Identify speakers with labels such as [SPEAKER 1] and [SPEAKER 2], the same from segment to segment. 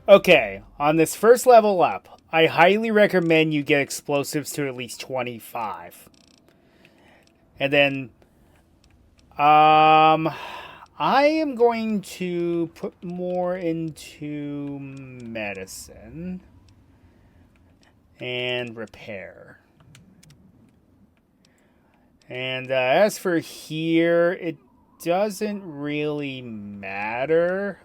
[SPEAKER 1] Okay, on this first level up, I highly recommend you get explosives to at least 25. And then, I am going to put more into medicine and repair. And as for here, it doesn't really matter.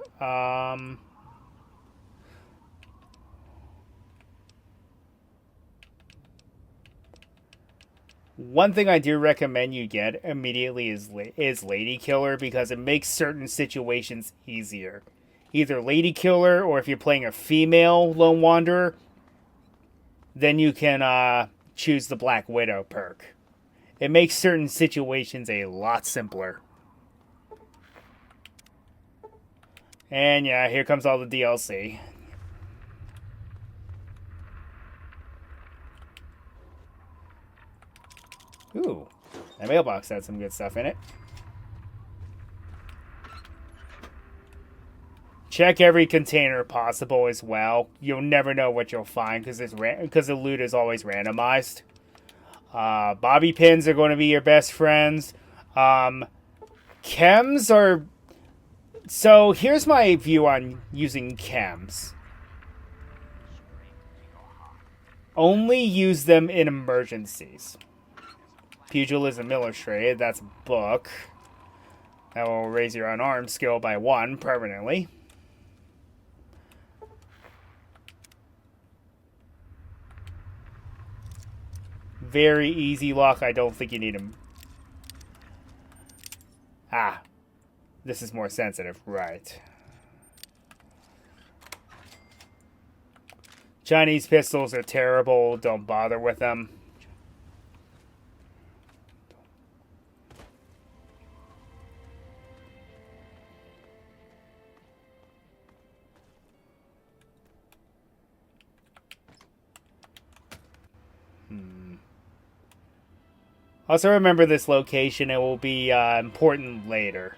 [SPEAKER 1] One thing I do recommend you get immediately is Lady Killer because it makes certain situations easier. Either Lady Killer or if you're playing a female Lone Wanderer, then you can choose the Black Widow perk. It makes certain situations a lot simpler. And yeah, here comes all the DLC. Ooh, that mailbox had some good stuff in it. Check every container possible as well. You'll never know what you'll find because the loot is always randomized. Bobby pins are going to be your best friends. Chems are... So here's my view on using chems. Only use them in emergencies. Pugilism Illustrated, that's a book. That will raise your unarmed skill by 1 permanently. Very easy lock. I don't think you need them. Ah, this is more sensitive. Right. Chinese pistols are terrible. Don't bother with them. Also remember this location. It will be important later.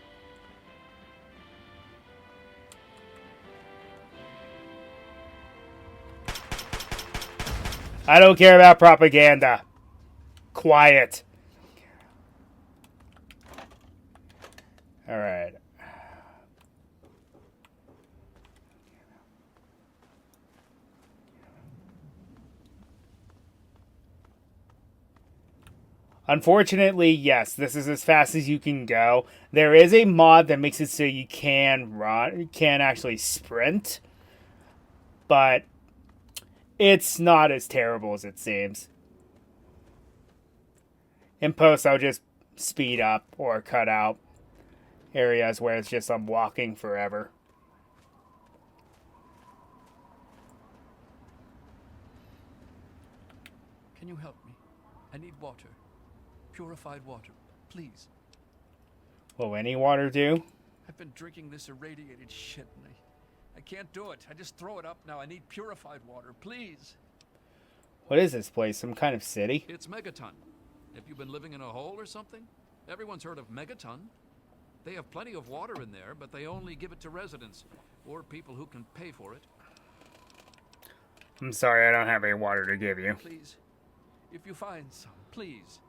[SPEAKER 1] I don't care about propaganda. Quiet. Alright. Unfortunately, yes, this is as fast as you can go. There is a mod that makes it so you can actually sprint, but it's not as terrible as it seems. In post, I'll just speed up or cut out areas where it's just I'm walking forever.
[SPEAKER 2] Can you help me? I need water. Purified water, please.
[SPEAKER 1] Will any water do?
[SPEAKER 2] I've been drinking this irradiated shit and I can't do it. I just throw it up now. I need purified water, please.
[SPEAKER 1] What is this place? Some kind of city?
[SPEAKER 2] It's Megaton. Have you been living in a hole or something? Everyone's heard of Megaton. They have plenty of water in there, but they only give it to residents or people who can pay for it.
[SPEAKER 1] I'm sorry, I don't have any water to give you.
[SPEAKER 2] Please, if you find some, please.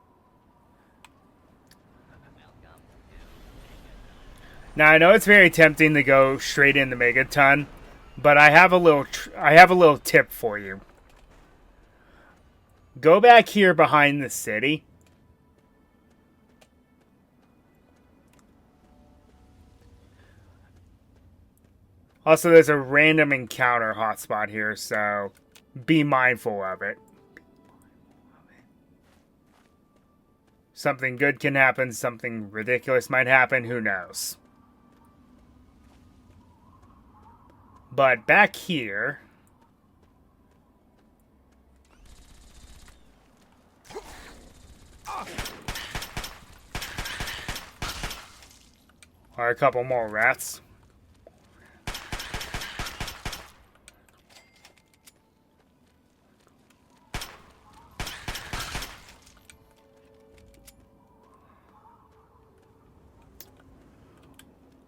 [SPEAKER 1] Now I know it's very tempting to go straight into Megaton, but I have a little tip for you. Go back here behind the city. Also, there's a random encounter hotspot here, so be mindful of it. Something good can happen, something ridiculous might happen, who knows. But back here... are a couple more rats.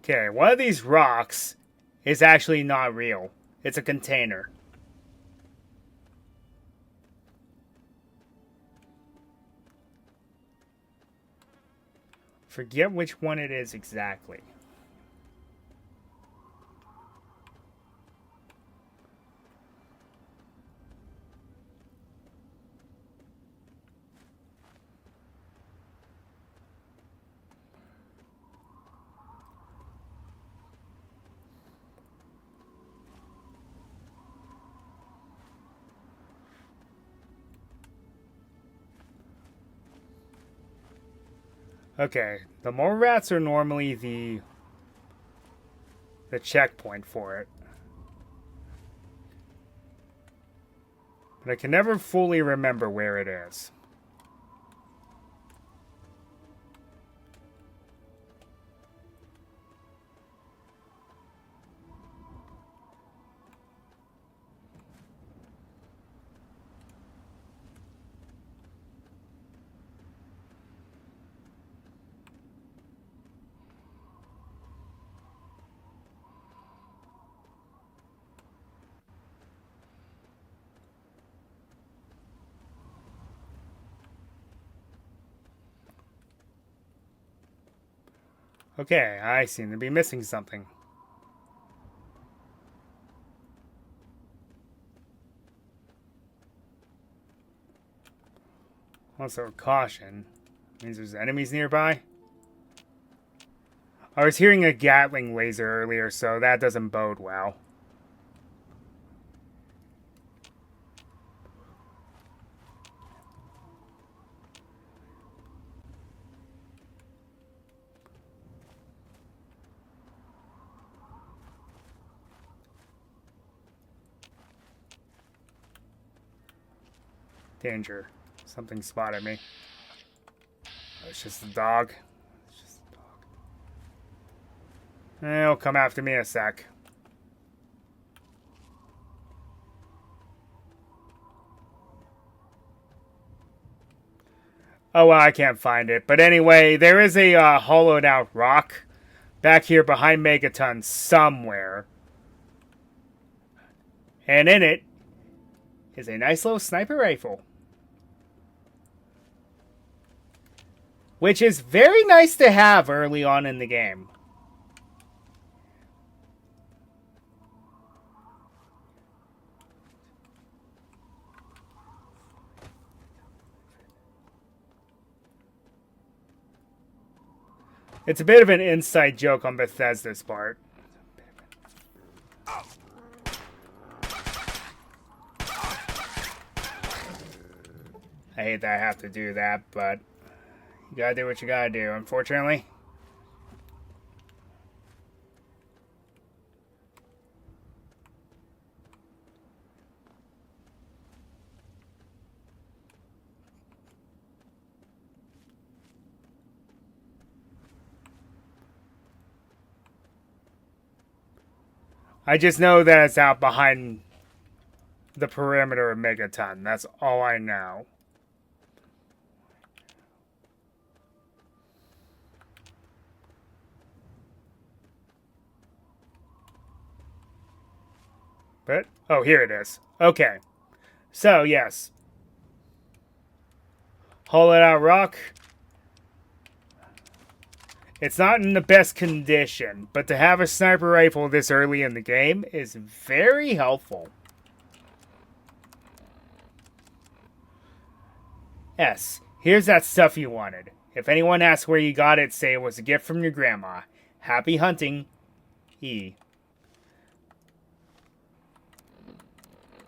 [SPEAKER 1] Okay, one of these rocks is actually not real. It's a container. Forget which one it is exactly. Okay, the mole rats are normally the checkpoint for it. But I can never fully remember where it is. Okay, I seem to be missing something. Also, caution. Means there's enemies nearby. I was hearing a Gatling laser earlier, so that doesn't bode well. Danger. Something spotted me. Oh, it's just a dog. It's just a dog. It'll come after me in a sec. Oh, well, I can't find it. But anyway, there is a hollowed out rock back here behind Megaton somewhere. And in it is a nice little sniper rifle. Which is very nice to have early on in the game. It's a bit of an inside joke on Bethesda's part. I hate that I have to do that, but you gotta do what you gotta do, unfortunately. I just know that it's out behind the perimeter of Megaton. That's all I know. But, oh, here it is. Okay. So, yes. Hollowed out rock. It's not in the best condition, but to have a sniper rifle this early in the game is very helpful. S. Here's that stuff you wanted. If anyone asks where you got it, say it was a gift from your grandma. Happy hunting, E.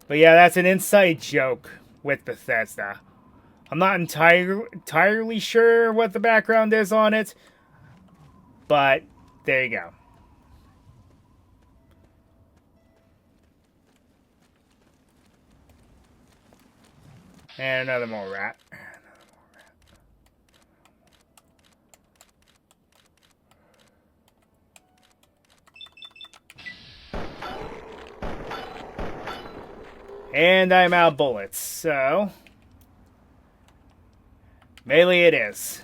[SPEAKER 1] But yeah, that's an inside joke with Bethesda. I'm not entirely sure what the background is on it, but there you go. And another more rat. And I'm out of bullets, so melee it is.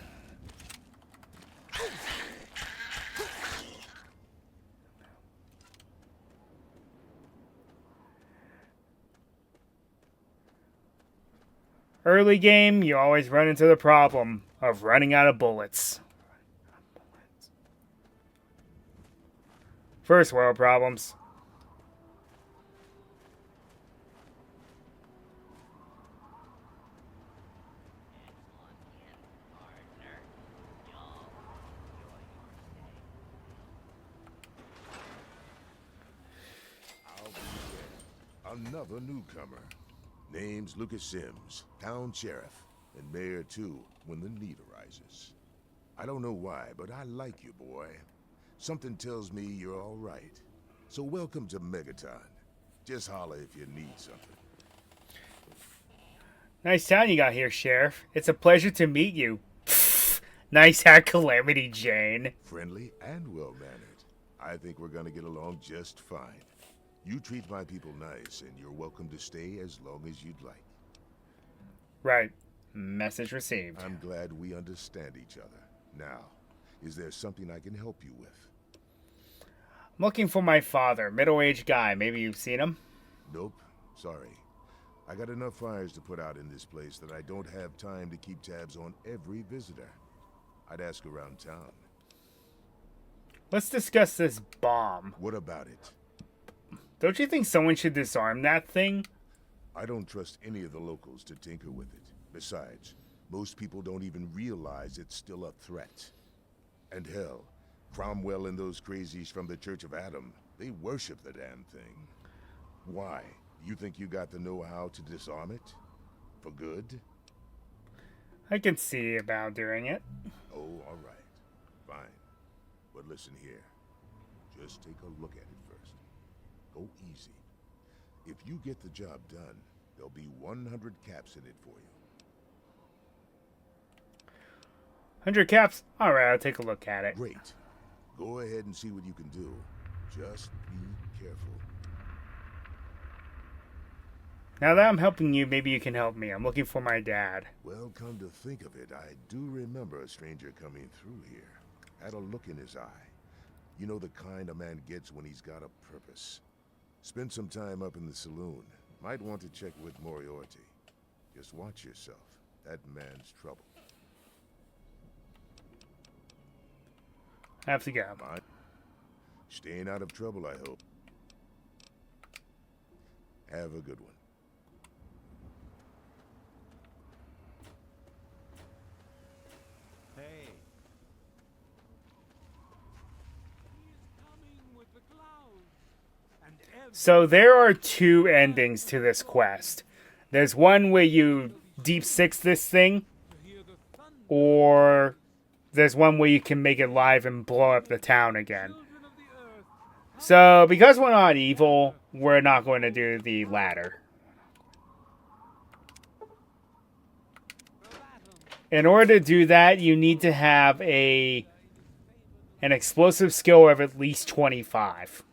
[SPEAKER 1] Early game, you always run into the problem of running out of bullets. First world problems.
[SPEAKER 3] Another newcomer. Name's Lucas Sims, town sheriff, and mayor too, when the need arises. I don't know why, but I like you, boy. Something tells me you're all right. So welcome to Megaton. Just holler if you need something.
[SPEAKER 1] Nice town you got here, Sheriff. It's a pleasure to meet you. Pfft, nice hat, Calamity Jane.
[SPEAKER 3] Friendly and well-mannered. I think we're gonna get along just fine. You treat my people nice, and you're welcome to stay as long as you'd like.
[SPEAKER 1] Right. Message received.
[SPEAKER 3] I'm glad we understand each other. Now, is there something I can help you with?
[SPEAKER 1] I'm looking for my father, middle-aged guy. Maybe you've seen him?
[SPEAKER 3] Nope. Sorry. I got enough fires to put out in this place that I don't have time to keep tabs on every visitor. I'd ask around town.
[SPEAKER 1] Let's discuss this bomb.
[SPEAKER 3] What about it?
[SPEAKER 1] Don't you think someone should disarm that thing?
[SPEAKER 3] I don't trust any of the locals to tinker with it. Besides, most people don't even realize it's still a threat. And hell, Cromwell and those crazies from the Church of Adam, they worship the damn thing. Why? You think you got the know-how to disarm it? For good?
[SPEAKER 1] I can see about doing it.
[SPEAKER 3] Oh, all right. Fine. But listen here. Just take a look at it first. Go easy. If you get the job done, there'll be 100 caps in it for you.
[SPEAKER 1] 100 caps? Alright, I'll take a look at it.
[SPEAKER 3] Great. Go ahead and see what you can do. Just be careful.
[SPEAKER 1] Now that I'm helping you, maybe you can help me. I'm looking for my dad.
[SPEAKER 3] Well, come to think of it, I do remember a stranger coming through here. Had a look in his eye. You know the kind a man gets when he's got a purpose. Spent some time up in the saloon. Might want to check with Moriarty. Just watch yourself. That man's trouble.
[SPEAKER 1] I have to go.
[SPEAKER 3] Staying out of trouble, I hope. Have a good one.
[SPEAKER 4] Hey.
[SPEAKER 1] So there are two endings to this quest. There's one where you deep six this thing, or there's one where you can make it live and blow up the town again. So because we're not evil, we're not going to do the latter. In order to do that, you need to have an explosive skill of at least 25.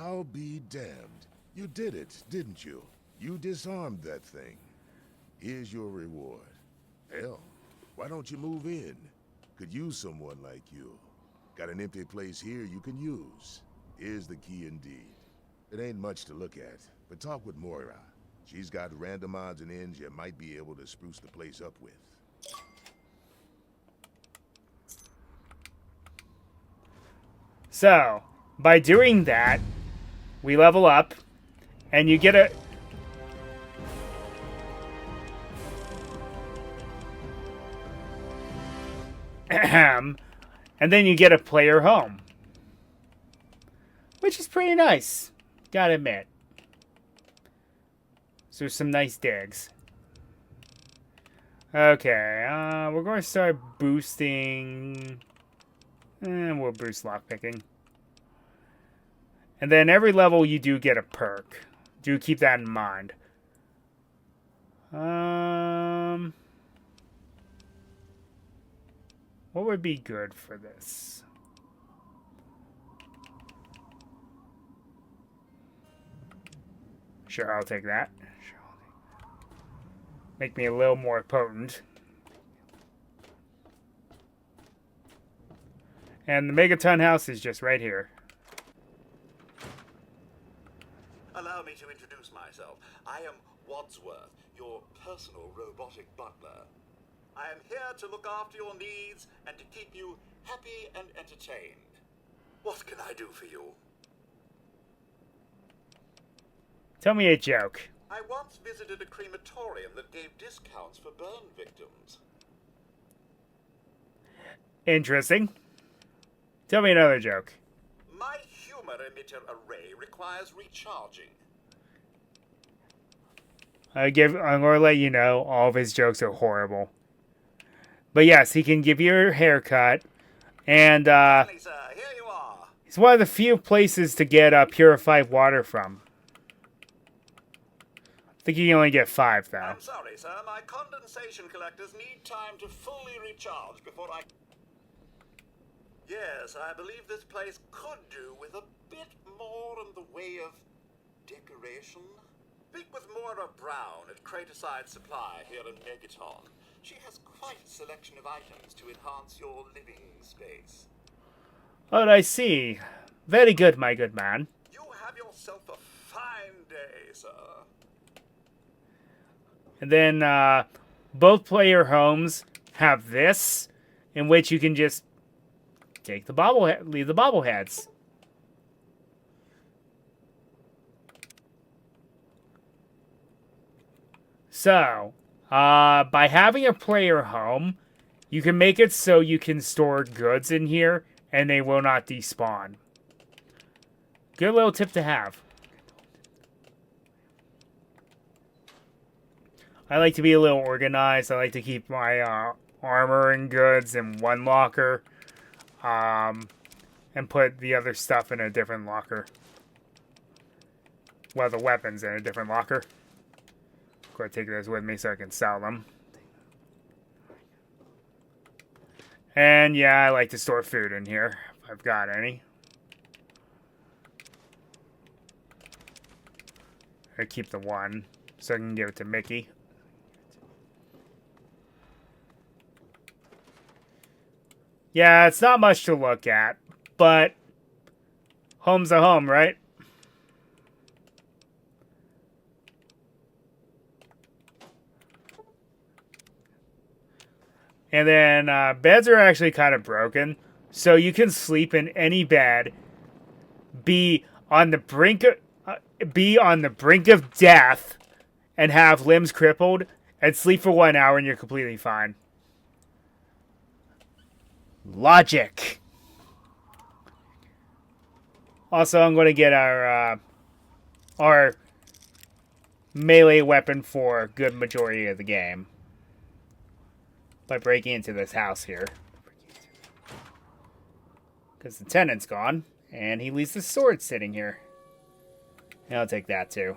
[SPEAKER 3] I'll be damned. You did it, didn't you? You disarmed that thing. Here's your reward. Hell, why don't you move in? Could use someone like you. Got an empty place here you can use. Here's the key indeed. It ain't much to look at, but talk with Moira. She's got random odds and ends you might be able to spruce the place up with.
[SPEAKER 1] So, by doing that, we level up, and you get a... and then you get a player home. Which is pretty nice, gotta admit. So some nice digs. Okay, we're going to start boosting... we'll boost lockpicking. And then every level you do get a perk. Do keep that in mind. What would be good for this? Sure, I'll take that. Make me a little more potent. And the Megaton house is just right here.
[SPEAKER 4] to introduce myself. I am Wadsworth, your personal robotic butler. I am here to look after your needs and to keep you happy and entertained. What can I do for you?
[SPEAKER 1] Tell me a joke.
[SPEAKER 4] I once visited a crematorium that gave discounts for burn victims.
[SPEAKER 1] Interesting. Tell me another joke.
[SPEAKER 4] My humor emitter array requires recharging.
[SPEAKER 1] I'm going to let you know all of his jokes are horrible. But yes, he can give you a haircut. And
[SPEAKER 4] Finally, sir, here you are.
[SPEAKER 1] it's one of the few places to get purified water from. I think you can only get 5, though.
[SPEAKER 4] I'm sorry, sir. My condensation collectors need time to fully recharge before I... Yes, I believe this place could do with a bit more in the way of decoration. Speak with Moira Brown at Craterside Supply here in Megaton. She has quite a selection of items to enhance your living space.
[SPEAKER 1] Oh, I see. Very good, my good man.
[SPEAKER 4] You have yourself a fine day, sir.
[SPEAKER 1] And then both player homes have this, in which you can just take the leave the bobbleheads. So, by having a player home, you can make it so you can store goods in here, and they will not despawn. Good little tip to have. I like to be a little organized. I like to keep my armor and goods in one locker, and put the other stuff in a different locker. Well, the weapons in a different locker. Of course, take those with me so I can sell them. And yeah, I like to store food in here, if I've got any. I keep the one, so I can give it to Mickey. Yeah, it's not much to look at, but home's a home, right? And then beds are actually kind of broken, so you can sleep in any bed, be on the brink of death, and have limbs crippled, and sleep for 1 hour, and you're completely fine. Logic. Also, I'm going to get our melee weapon for a good majority of the game by breaking into this house here. Because the tenant's gone, and he leaves the sword sitting here. And I'll take that too.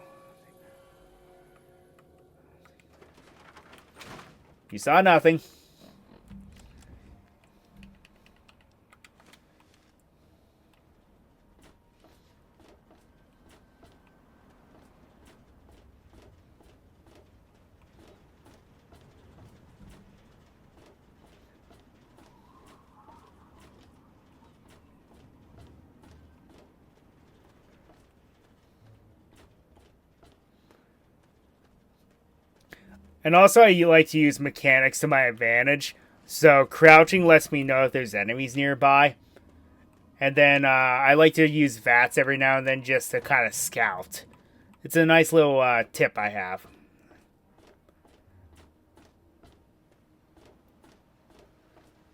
[SPEAKER 1] You saw nothing. And also, I like to use mechanics to my advantage. So, crouching lets me know if there's enemies nearby. And then, I like to use VATS every now and then just to kind of scout. It's a nice little tip I have.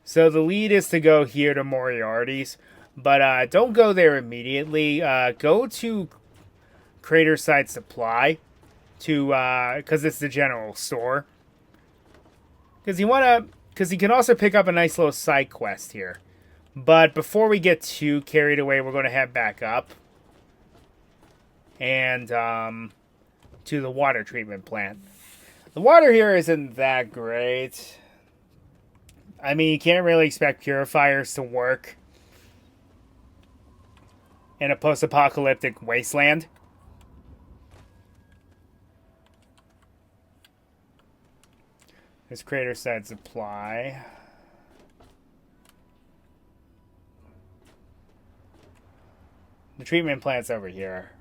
[SPEAKER 1] So, the lead is to go here to Moriarty's. But don't go there immediately. Go to Craterside Supply. Because it's the general store. Because you can also pick up a nice little side quest here. But before we get too carried away, we're going to head back up. And, to the water treatment plant. The water here isn't that great. I mean, you can't really expect purifiers to work in a post-apocalyptic wasteland. This Craterside Supply. The treatment plant's over here.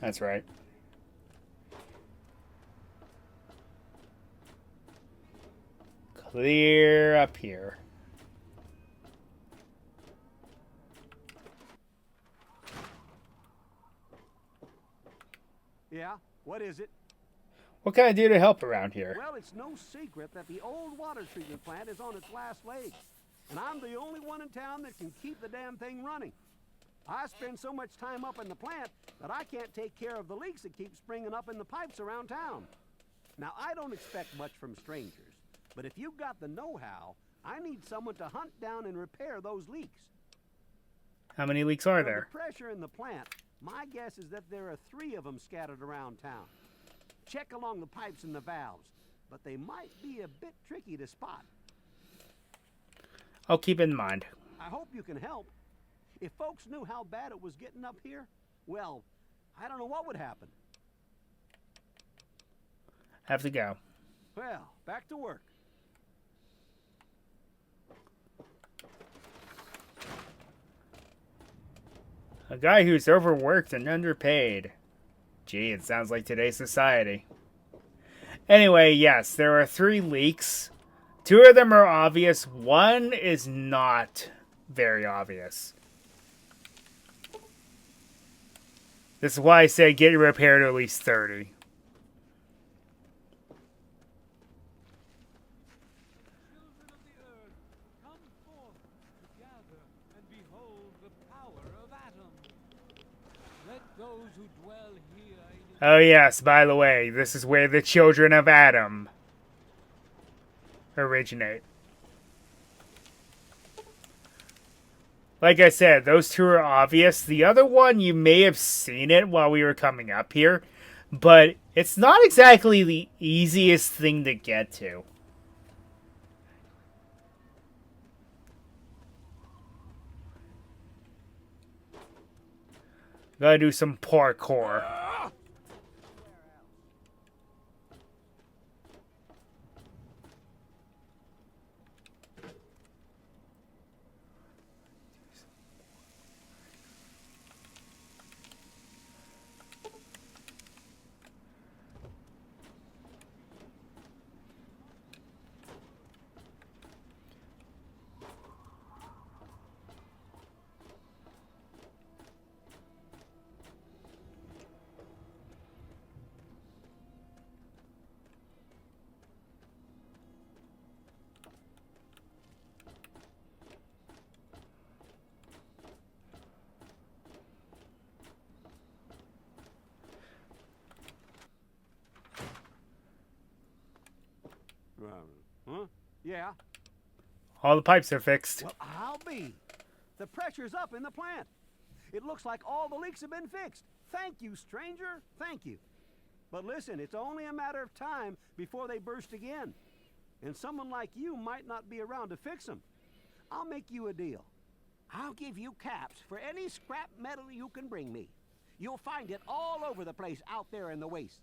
[SPEAKER 1] That's right. clear up here.
[SPEAKER 5] Yeah, what is it?
[SPEAKER 1] What can I do to help around here?
[SPEAKER 5] Well, it's no secret that the old water treatment plant is on its last legs. And I'm the only one in town that can keep the damn thing running. I spend so much time up in the plant that I can't take care of the leaks that keep springing up in the pipes around town. Now, I don't expect much from strangers, but if you've got the know-how, I need someone to hunt down and repair those leaks.
[SPEAKER 1] How many leaks are
[SPEAKER 5] Now,
[SPEAKER 1] there?
[SPEAKER 5] the pressure in the plant, my guess is that there are 3 of them scattered around town. Check along the pipes and the valves, but they might be a bit tricky to spot.
[SPEAKER 1] I'll keep it in mind.
[SPEAKER 5] I hope you can help. If folks knew how bad it was getting up here, well, I don't know what would happen.
[SPEAKER 1] Have to go.
[SPEAKER 5] Well, back to work.
[SPEAKER 1] A guy who's overworked and underpaid. Gee, it sounds like today's society. Anyway, yes, there are 3 leaks. 2 of them are obvious. 1 is not very obvious. This is why I said get repaired at least 30.
[SPEAKER 6] Children of the earth, come forth together and behold the power of Atom. Let those who dwell here in
[SPEAKER 1] Oh yes, by the way, this is where the children of Adam originate. Like I said, those 2 are obvious. The other one, you may have seen it while we were coming up here, but it's not exactly the easiest thing to get to. Gotta do some parkour.
[SPEAKER 5] Huh? Yeah?
[SPEAKER 1] All the pipes are fixed.
[SPEAKER 5] Well, I'll be. The pressure's up in the plant. It looks like all the leaks have been fixed. Thank you, stranger. Thank you. But listen, it's only a matter of time before they burst again. And someone like you might not be around to fix them. I'll make you a deal. I'll give you caps for any scrap metal you can bring me. You'll find it all over the place out there in the waste.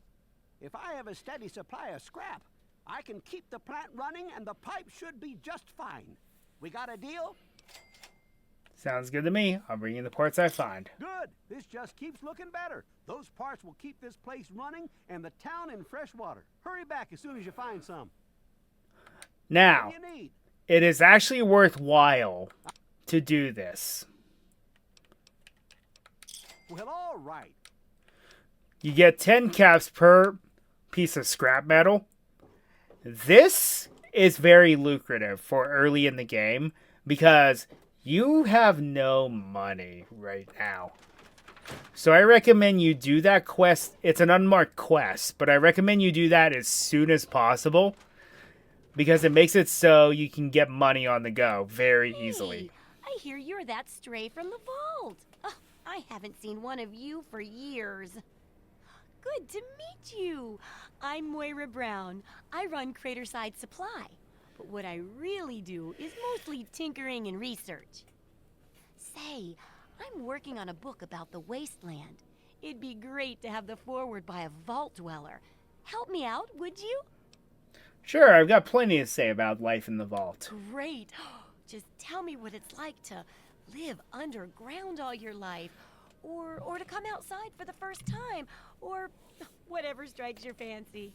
[SPEAKER 5] If I have a steady supply of scrap, I can keep the plant running and the pipe should be just fine. We got a deal?
[SPEAKER 1] Sounds good to me. I'll bring you the parts I find.
[SPEAKER 5] Good. This just keeps looking better. Those parts will keep this place running and the town in fresh water. Hurry back as soon as you find some.
[SPEAKER 1] Now,
[SPEAKER 5] What do you need?
[SPEAKER 1] it is actually worthwhile to do this.
[SPEAKER 5] Well, all right.
[SPEAKER 1] You get 10 caps per piece of scrap metal. This is very lucrative for early in the game because you have no money right now. So I recommend you do that quest. It's an unmarked quest, but I recommend you do that as soon as possible because it makes it so you can get money on the go very easily.
[SPEAKER 7] I hear you're that stray from the vault. Oh, I haven't seen one of you for years. Good to meet you. I'm Moira Brown. I run Craterside Supply. But what I really do is mostly tinkering and research. Say, I'm working on a book about the wasteland. It'd be great to have the foreword by a vault dweller. Help me out, would you?
[SPEAKER 1] Sure, I've got plenty to say about life in the vault.
[SPEAKER 7] Great. Just tell me what it's like to live underground all your life, or to come outside for the first time, or whatever strikes your fancy.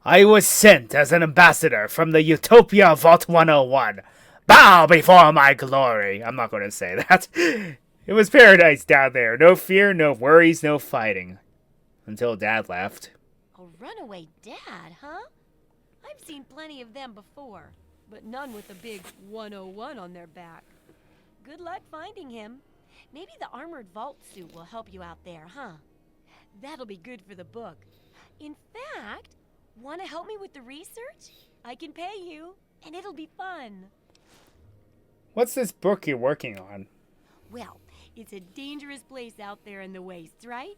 [SPEAKER 1] I was sent as an ambassador from the Utopia Vault 101. Bow before my glory. I'm not going to say that. It was paradise down there. No fear, no worries, no fighting. Until Dad left.
[SPEAKER 7] A runaway dad, huh? I've seen plenty of them before, but none with a big 101 on their back. Good luck finding him. Maybe the armored vault suit will help you out there, huh? That'll be good for the book. In fact, want to help me with the research? I can pay you, and it'll be fun.
[SPEAKER 1] What's this book you're working on?
[SPEAKER 7] Well, it's a dangerous place out there in the wastes, right?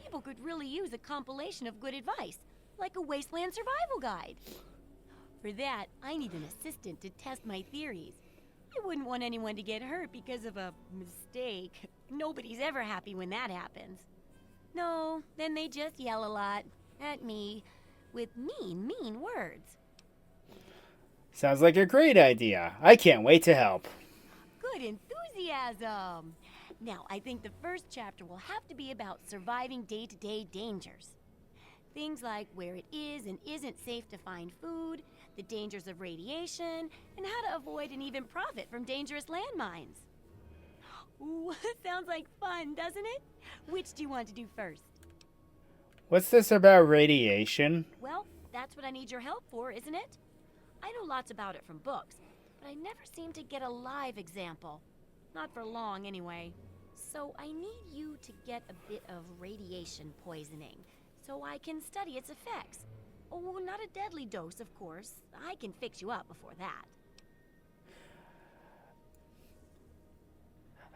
[SPEAKER 7] People could really use a compilation of good advice, like a wasteland survival guide. For that, I need an assistant to test my theories. I wouldn't want anyone to get hurt because of a mistake. Nobody's ever happy when that happens. No, then they just yell a lot at me with mean words.
[SPEAKER 1] Sounds like a great idea. I can't wait to help.
[SPEAKER 7] Good enthusiasm. Now, I think the first chapter will have to be about surviving day-to-day dangers. Things like where it is and isn't safe to find food, the dangers of radiation, and how to avoid and even profit from dangerous landmines. Ooh, sounds like fun, doesn't it? Which do you want to do first?
[SPEAKER 1] What's this about radiation?
[SPEAKER 7] Well, that's what I need your help for, isn't it? I know lots about it from books, but I never seem to get a live example. Not for long, anyway. So I need you to get a bit of radiation poisoning, so I can study its effects. Oh, not a deadly dose, of course. I can fix you up before that.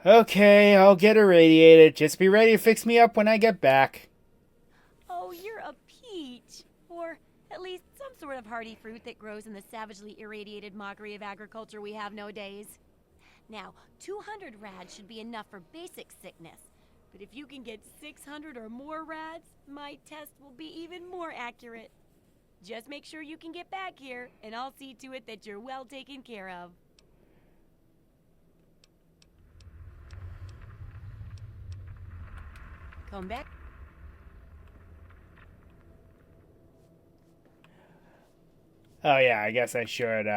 [SPEAKER 1] Okay, I'll get irradiated. Just be ready to fix me up when I get back.
[SPEAKER 7] Oh, you're a peach. Or at least some sort of hardy fruit that grows in the savagely irradiated mockery of agriculture we have nowadays. Now, 200 rads should be enough for basic sickness. But if you can get 600 or more rads, my test will be even more accurate. Just make sure you can get back here, and I'll see to it that you're well taken care of. Come back.
[SPEAKER 1] Oh yeah, I guess I should,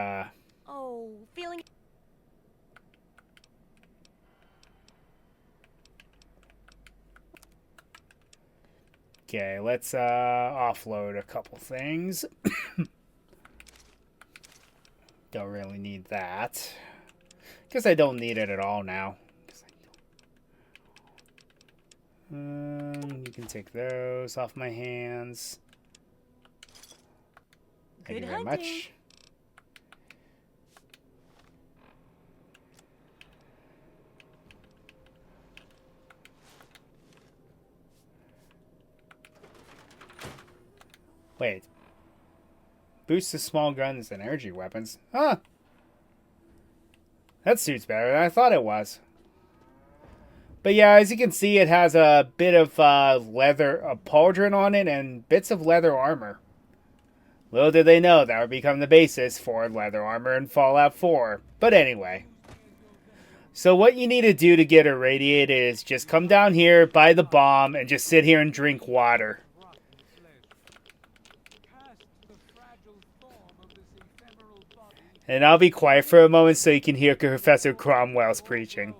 [SPEAKER 7] Oh, feeling...
[SPEAKER 1] Okay, let's, offload a couple things. Don't really need that. Guess I don't need it at all now. You can take those off my hands. Thank you very much. Wait. Boosts the small guns and energy weapons. Huh. That suit's better than I thought it was. But yeah, as you can see, it has a bit of leather, a pauldron on it, and bits of leather armor. Little did they know that would become the basis for leather armor in Fallout 4. But anyway. So what you need to do to get irradiated is just come down here, buy the bomb, and just sit here and drink water. And I'll be quiet for a moment so you can hear Professor Cromwell's preaching.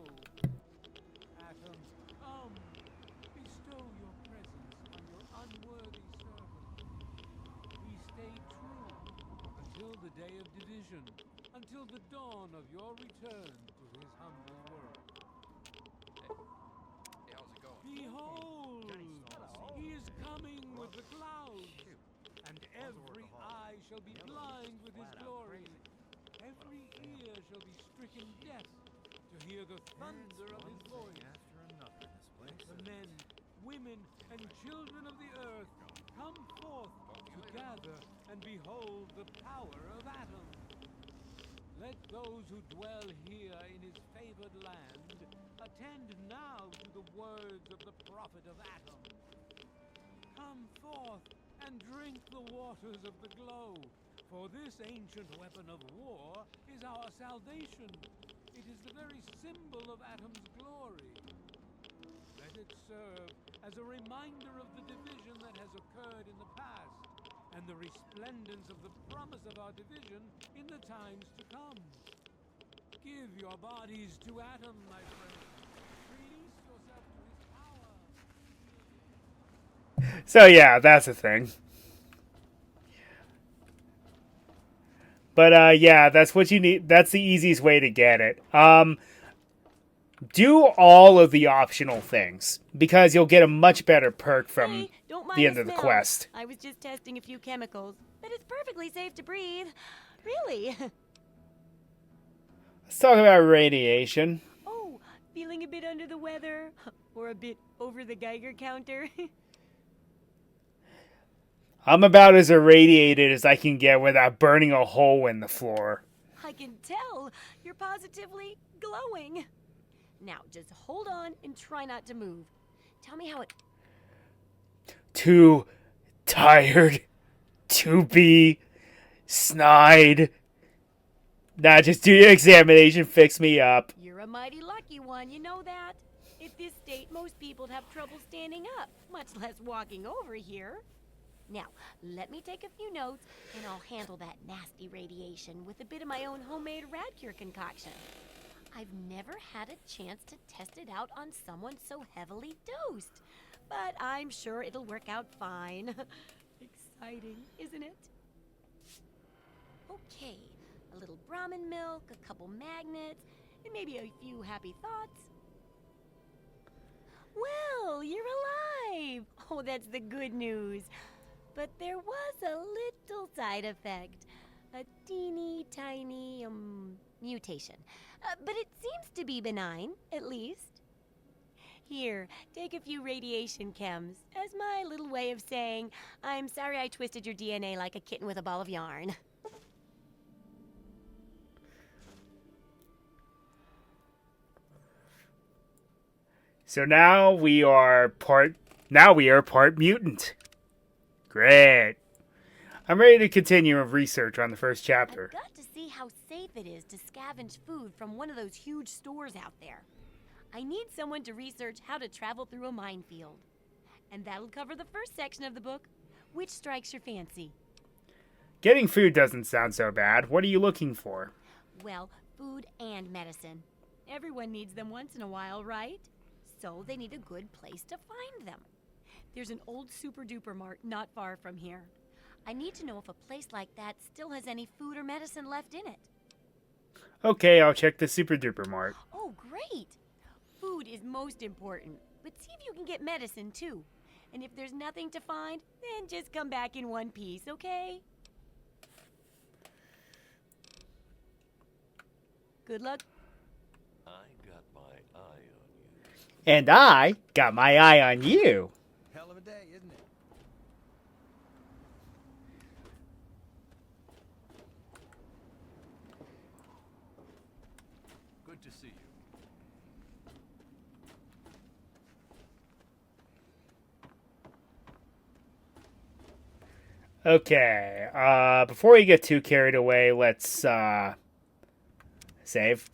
[SPEAKER 6] Until the dawn of your return to his humble world.
[SPEAKER 2] Hey, how's it going?
[SPEAKER 6] Behold, he is coming with the clouds, and every eye shall be blind with his glory. Every ear shall be stricken deaf to hear the thunder of his voice. The men, women, and children of the earth come forth to gather and behold the power of Atom. Let those who dwell here in his favored land attend now to the words of the prophet of Atom. Come forth and drink the waters of the glow, for this ancient weapon of war is our salvation. It is the very symbol of Atom's glory. Let it serve as a reminder of the division that has occurred in the past, and the resplendence of the promise of our division in the times to come. Give your bodies to Atom, my friend. Release yourself to his power.
[SPEAKER 1] So yeah, that's a thing. But yeah, that's what you need. That's the easiest way to get it. Do all of the optional things because you'll get a much better perk from
[SPEAKER 7] Hey, don't mind
[SPEAKER 1] the end of the
[SPEAKER 7] smell.
[SPEAKER 1] quest.
[SPEAKER 7] I was just testing a few chemicals, but it's perfectly safe to breathe. Really.
[SPEAKER 1] Let's talk about radiation.
[SPEAKER 7] Oh, feeling a bit under the weather? Or a bit over the Geiger counter?
[SPEAKER 1] I'm about as irradiated as I can get without burning a hole in the floor.
[SPEAKER 7] I can tell. You're positively glowing. Now, just hold on and try not to move. Tell me how it...
[SPEAKER 1] Too tired to be snide. Nah, just do your examination, fix me up.
[SPEAKER 7] You're a mighty lucky one, you know that? At this state, most people'd have trouble standing up, much less walking over here. Now, let me take a few notes, and I'll handle that nasty radiation with a bit of my own homemade rat cure concoction. I've never had a chance to test it out on someone so heavily dosed, but I'm sure it'll work out fine. Exciting, isn't it? Okay, a little Brahmin milk, a couple magnets, and maybe a few happy thoughts. Well, you're alive! Oh, that's the good news. But there was a little side effect. A teeny tiny, mutation. But it seems to be benign, at least. Here, take a few radiation chems as my little way of saying, I'm sorry I twisted your DNA like a kitten with a ball of yarn.
[SPEAKER 1] So now we are part mutant. Great. I'm ready to continue research on the first chapter.
[SPEAKER 7] I've got to see how safe it is to scavenge food from one of those huge stores out there. I need someone to research how to travel through a minefield. And that'll cover the first section of the book. Which strikes your fancy?
[SPEAKER 1] Getting food doesn't sound so bad. What are you looking for?
[SPEAKER 7] Well, food and medicine. Everyone needs them once in a while, right? So they need a good place to find them. There's an old super-duper mart not far from here. I need to know if a place like that still has any food or medicine left in it.
[SPEAKER 1] Okay, I'll check the Super Duper Mart.
[SPEAKER 7] Oh, great! Food is most important, but see if you can get medicine too. And if there's nothing to find, then just come back in one piece, okay? Good luck.
[SPEAKER 8] I got my eye on you.
[SPEAKER 1] And I got my eye on you.
[SPEAKER 5] Hell of a day, isn't it?
[SPEAKER 2] Good to see you.
[SPEAKER 1] Okay, before we get too carried away, let's, save.